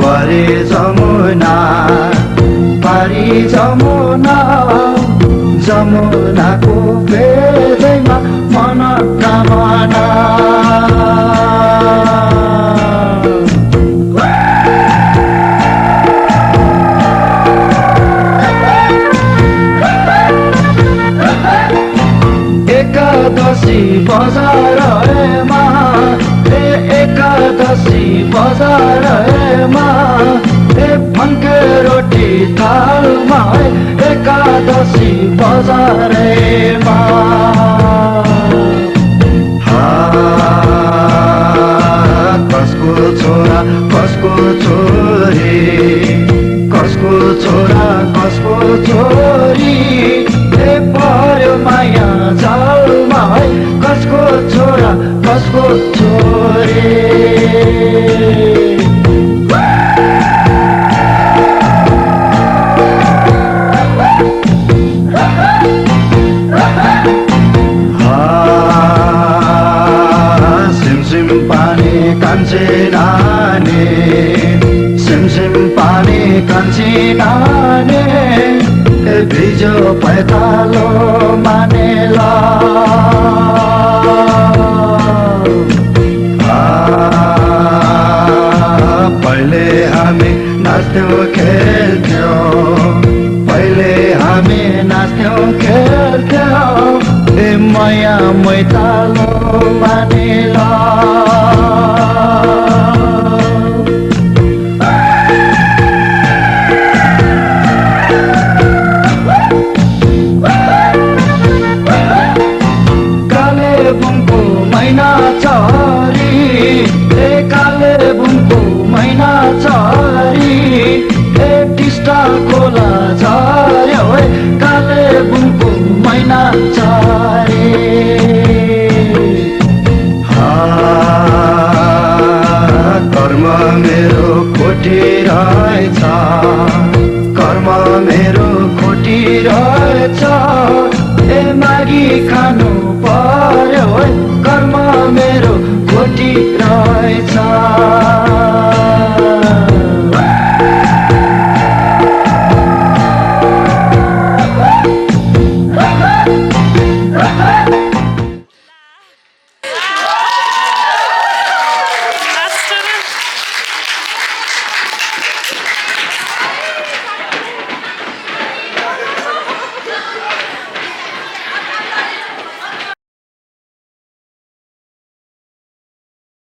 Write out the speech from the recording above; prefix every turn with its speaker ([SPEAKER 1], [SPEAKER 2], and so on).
[SPEAKER 1] वरे जमुना पारी जमुना जमुनाको बेदैमा मनोकामना एकादशी बजारमा एकादशी बजारमा फन्के रोटी थालमा एकादशी बजारमा कसको छोरा कसको छोरी कसको छोरा कसको छोरी पर्यो माया जालमा कसको छोरा कसको छोरी सिमसिम पानी कान्छे नानी सिमसिम पानी कान्छे नानी भिजो पैतालो मानेला पहिले हामी नाच्थ्यौं खेल्थ्यौं पहिले हामी नाच्थ्यौं खेल्थ्यौं माया मैतालो मानेला कालेबुङको मैना चरी कालेबुङको मैना चरी टिस्टा खोला झर्यो कालेबुङको मैना चरी कर्म मेरो खोटी रहेछ कर्म मेरो खोटी रहेछ मागी खानु पर्यो कर्म मेरो खोटी रहेछ